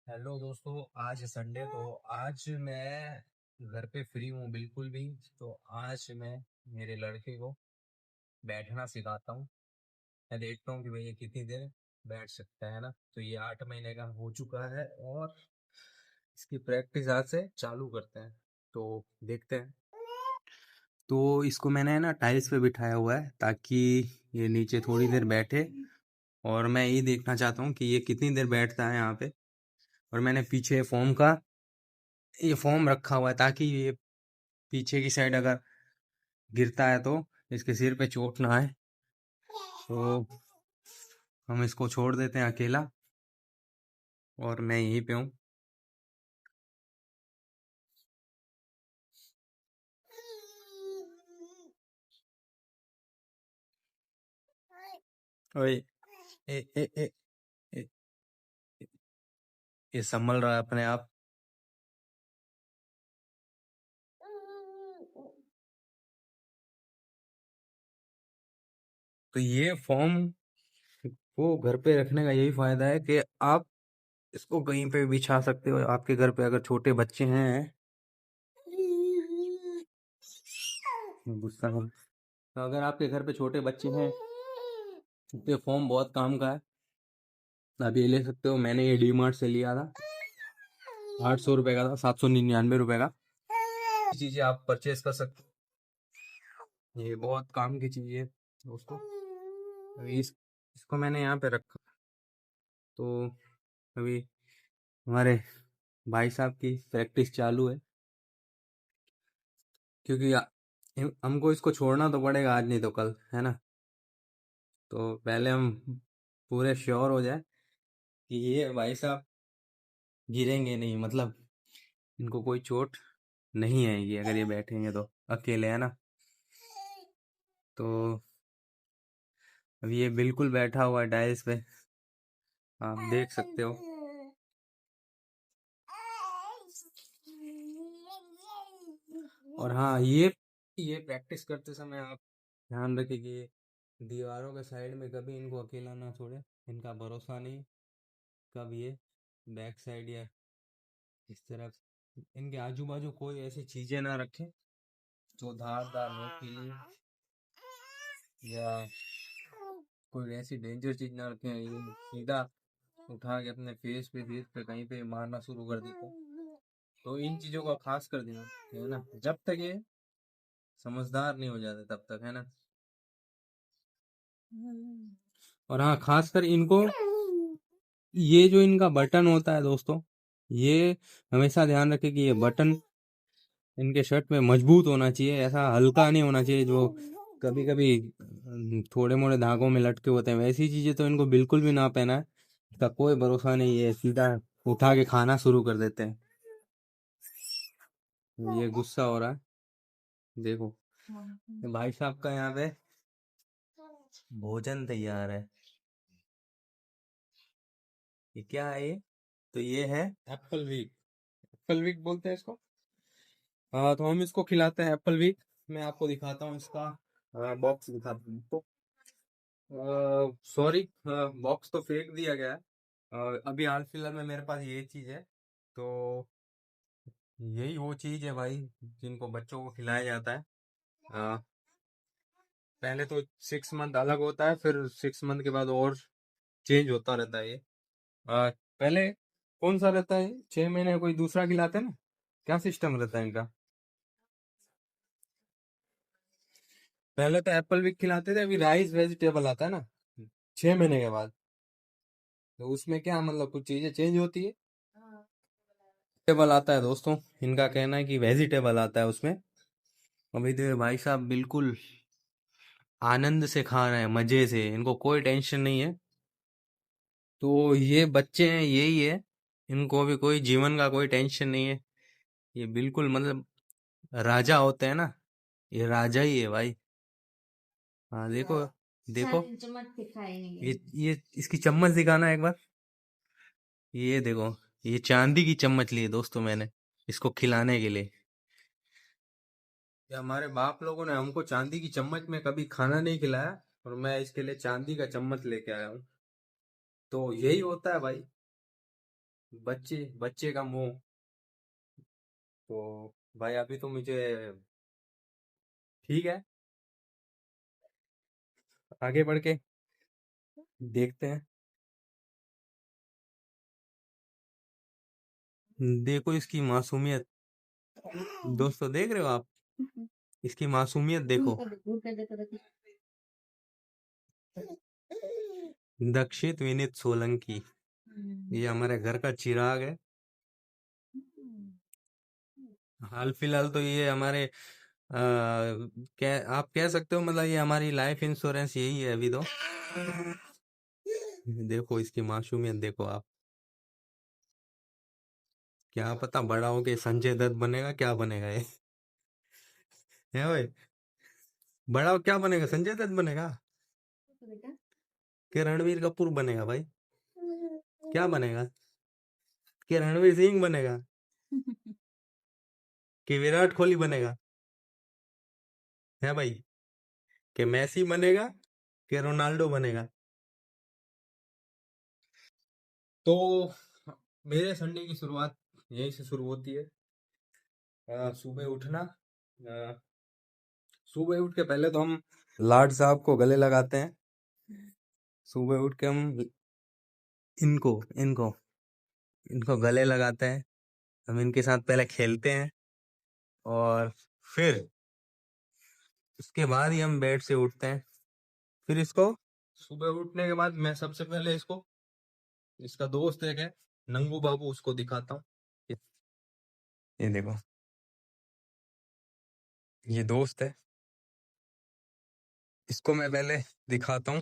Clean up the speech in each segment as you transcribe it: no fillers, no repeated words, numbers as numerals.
Hello दोस्तों, आज Sunday तो आज मैं घर पे फ्री हूँ बिल्कुल भी। तो आज मैं मेरे लड़के को बैठना सिखाता हूँ। मैं देखता हूँ कि भैया कितनी देर बैठ सकता है ना। तो ये 8 महीने का हो चुका है और इसकी प्रैक्टिस आज से चालू करते हैं। तो देखते हैं। तो इसको मैंने है ना टाइल्स पे बिठाया हुआ है ताकि ये नीचे थोड़ी देर बैठे। और मैं ये देखना चाहता हूँ कि ये कितनी देर बैठता है यहाँ पे। और मैंने पीछे ये फोम रखा हुआ है ताकि ये पीछे की साइड अगर गिरता है तो इसके सिर पे चोट ना आए। तो हम इसको छोड़ देते हैं अकेला और मैं यहीं पे हूँ। ओए, ए, ए, ए, ए, ये संभल रहा है अपने आप। तो ये फॉर्म को घर पे रखने का यही फायदा है कि आप इसको कहीं पे बिछा सकते हो। आपके घर पे अगर छोटे बच्चे हैं, गुस्सा कर। तो अगर आपके घर पे छोटे बच्चे हैं तो ये फॉर्म बहुत काम का है। आप ये ले सकते हो। मैंने ये डी मार्ट से लिया था, 800 रुपये का था, 799 रुपये का। चीजें आप परचेज कर सकते हो। ये बहुत काम की चीज है दोस्तों। अभी इसको मैंने यहाँ पे रखा। तो अभी हमारे भाई साहब की प्रैक्टिस चालू है क्योंकि हमको इसको छोड़ना तो पड़ेगा आज नहीं तो कल, है ना। तो पहले हम पूरे श्योर हो जाए कि ये भाई साहब गिरेंगे नहीं, मतलब इनको कोई चोट नहीं आएगी अगर ये बैठेंगे तो अकेले, है ना। तो अभी ये बिल्कुल बैठा हुआ है टाइल्स पे, आप देख सकते हो। और हाँ, ये प्रैक्टिस करते समय आप ध्यान रखें कि ये दीवारों के साइड में कभी इनको अकेला ना छोड़े। इनका भरोसा नहीं कब ये बैक साइड या इस तरफ। इनके आजू बाजू कोई ऐसी चीजें ना रखें जो धारदार नुकीली या कोई ऐसी डेंजर चीज ना रखें। ये सीधा उठा के अपने फेस पे कहीं पे मारना शुरू कर देते हैं। तो इन चीजों का खास कर ध्यान, है ना, जब तक ये समझदार नहीं हो जाते तब तक, है ना। और हाँ, खासकर इनको ये जो इनका बटन होता है दोस्तों, ये हमेशा ध्यान रखें कि ये बटन इनके शर्ट में मजबूत होना चाहिए। ऐसा हल्का नहीं होना चाहिए जो कभी कभी थोड़े मोड़े धागों में लटके होते हैं। वैसी चीजें तो इनको बिल्कुल भी ना पहना है। इसका कोई भरोसा नहीं है, सीधा उठा के खाना शुरू कर देते हैं। ये गुस्सा हो रहा है, देखो। भाई साहब का यहाँ पे भोजन तैयार है। ये क्या है ये? तो ये है एप्पल वीक। एप्पल वीक बोलते हैं इसको। हाँ, तो हम इसको खिलाते हैं एप्पल वीक। मैं आपको दिखाता हूँ इसका बॉक्स दिखाता हूँ तो। सॉरी, बॉक्स तो फेंक दिया गया है। अभी हाल फिलहाल में मेरे पास ये चीज है। तो यही वो चीज है भाई जिनको बच्चों को खिलाया जाता है। अ, पहले तो 6 मंथ अलग होता है, फिर 6 मंथ के बाद और चेंज होता रहता है ये। पहले कौन सा रहता है? 6 महीने कोई दूसरा खिलाते हैं ना, क्या सिस्टम रहता है इनका? पहले तो एप्पल भी खिलाते थे, अभी राइस वेजिटेबल आता है ना 6 महीने के बाद। तो उसमें क्या मतलब कुछ चीजें चेंज होती है। वेजिटेबल आता है दोस्तों, इनका कहना है कि वेजिटेबल आता है उसमें। अभी तो ये भाई साहब बिल्कुल आनंद से खा रहे हैं, मजे से, इनको कोई टेंशन नहीं है। तो ये बच्चे हैं, यही है। इनको भी कोई जीवन का कोई टेंशन नहीं है। ये बिल्कुल मतलब राजा होते हैं ना, ये राजा ही है भाई। हाँ देखो, देखो। ये इसकी चम्मच दिखाना एक बार। ये देखो, ये चांदी की चम्मच ली है दोस्तों मैंने इसको खिलाने के लिए। ये हमारे बाप लोगों ने हमको चांदी की चम्मच में कभी खाना नहीं खिलाया और मैं इसके लिए चांदी का चम्मच लेके आया हूँ। तो यही होता है भाई। बच्चे बच्चे का मुंह। तो भाई अभी तो मुझे ठीक है, आगे बढ़ के देखते हैं। देखो इसकी मासूमियत, दोस्तों देख रहे हो आप इसकी मासूमियत देखो। दक्षित विनीत सोलंकी, ये हमारे घर का चिराग है। हाल फिलहाल तो ये हमारे क्या आप कह सकते हो, मतलब ये हमारी लाइफ इंश्योरेंस यही है अभी तो। देखो इसकी मासूमियत देखो आप। क्या पता बड़ा हो के संजय दत्त बनेगा, क्या बनेगा ये है भाई। बड़ा हो क्या बनेगा, संजय दत्त बनेगा कि रणवीर कपूर बनेगा भाई, क्या बनेगा कि रणवीर सिंह बनेगा कि विराट कोहली बनेगा, है भाई कि मैसी बनेगा कि रोनाल्डो बनेगा। तो मेरे संडे की शुरुआत यहीं से शुरू होती है। सुबह उठना, अ, सुबह उठ के पहले तो हम लाड साहब को गले लगाते हैं। सुबह उठ के हम इनको इनको इनको गले लगाते हैं। हम इनके साथ पहले खेलते हैं और फिर उसके बाद ही हम बेड से उठते हैं। फिर इसको सुबह उठने के बाद मैं सबसे पहले इसको, इसका दोस्त एक है नंगू बाबू, उसको दिखाता हूँ। ये ये देखो, ये दोस्त है, इसको मैं पहले दिखाता हूँ।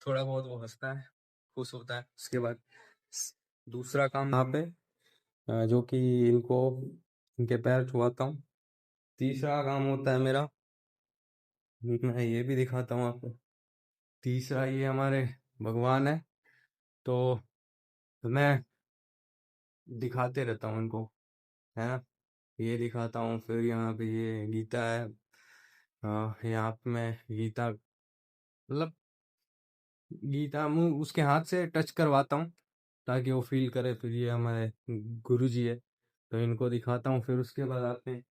थोड़ा बहुत वो हंसता है, खुश होता है। उसके बाद दूसरा काम यहाँ पे, जो कि इनको इनके पैर छुआता हूँ। तीसरा काम होता है मेरा, मैं ये भी दिखाता हूँ आपको। तीसरा ये हमारे भगवान है, तो मैं दिखाते रहता हूँ इनको, है ना। ये दिखाता हूँ, फिर यहाँ पे ये गीता है। यहाँ पे मैं गीता, मतलब गीता मुंह उसके हाथ से टच करवाता हूँ ताकि वो फील करे। फिर ये हमारे गुरु जी है, तो इनको दिखाता हूँ। फिर उसके बाद आते हैं,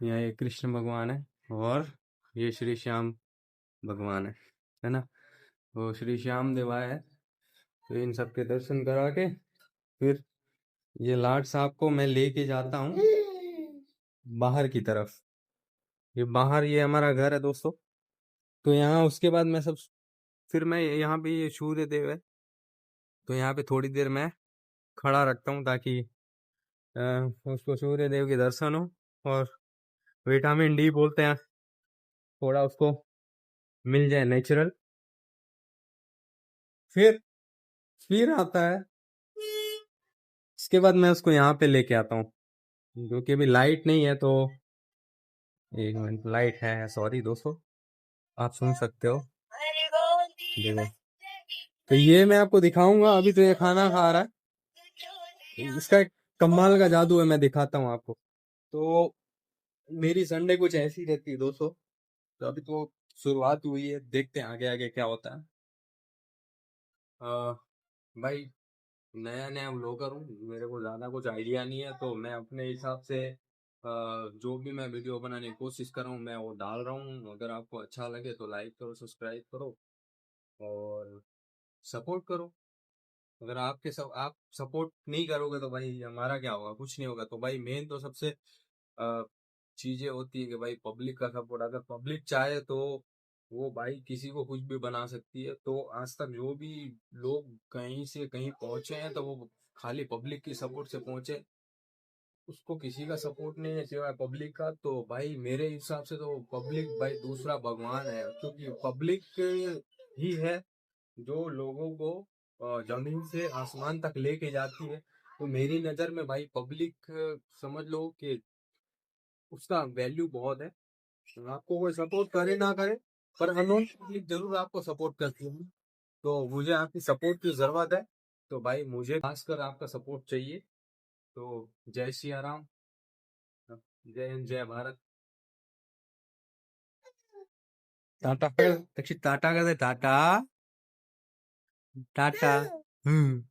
यहाँ ये कृष्ण भगवान है और ये श्री श्याम भगवान है ना। वो श्री श्याम देवाय है। तो इन सबके दर्शन करा के फिर ये लाड साहब को मैं लेके जाता हूँ बाहर की तरफ। ये बाहर ये हमारा घर है दोस्तों। तो यहाँ उसके बाद मैं सब, फिर मैं यहाँ पे ये सूर्य देव है, तो यहाँ पे थोड़ी देर मैं खड़ा रखता हूँ ताकि अ, उसको सूर्य देव के दर्शन हो और विटामिन डी बोलते हैं थोड़ा उसको मिल जाए नेचुरल। फिर फिर आता है, इसके बाद मैं उसको यहाँ पे लेके आता हूँ, क्योंकि अभी लाइट नहीं है। तो एक मिनट, लाइट है, सॉरी दोस्तों, आप सुन सकते हो। देखो, तो ये मैं आपको दिखाऊंगा। अभी तो ये खाना खा रहा है, इसका एक कमाल का जादू है, मैं दिखाता हूँ आपको। तो मेरी संडे कुछ ऐसी रहती है दोस्तों। तो अभी तो शुरुआत हुई है, देखते हैं आगे आगे क्या होता है। भाई नया नया व्लॉगर हूँ, मेरे को ज़्यादा कुछ आइडिया नहीं है, तो मैं अपने हिसाब से जो भी मैं वीडियो बनाने की कोशिश कर रहा हूँ मैं वो डाल रहा हूँ। अगर आपको अच्छा लगे तो लाइक करो, सब्सक्राइब करो और सपोर्ट करो। अगर आप सपोर्ट नहीं करोगे तो भाई हमारा क्या होगा, कुछ नहीं होगा। तो भाई मेन तो सबसे चीजें होती है कि भाई पब्लिक का सपोर्ट, अगर पब्लिक चाहे तो वो भाई किसी को कुछ भी बना सकती है। तो आज तक जो भी लोग कहीं से कहीं पहुंचे हैं तो वो खाली पब्लिक की सपोर्ट से पहुंचे, उसको किसी का सपोर्ट नहीं है सिवाय पब्लिक का। तो भाई मेरे हिसाब से तो पब्लिक भाई दूसरा भगवान है, क्योंकि पब्लिक ही है जो लोगों को जमीन से आसमान तक लेके जाती है। तो मेरी नजर में भाई पब्लिक समझ लो कि उसका वैल्यू बहुत है। आपको कोई सपोर्ट करे ना करे, पर अननोन पब्लिक जरूर आपको सपोर्ट करती है। तो मुझे आपकी सपोर्ट की जरूरत है, तो भाई मुझे खासकर आपका सपोर्ट चाहिए। तो जय सिया राम, जय हिंद, जय भारत। टाटा, टाटा कर दे, टाटा टाटा। हम्म।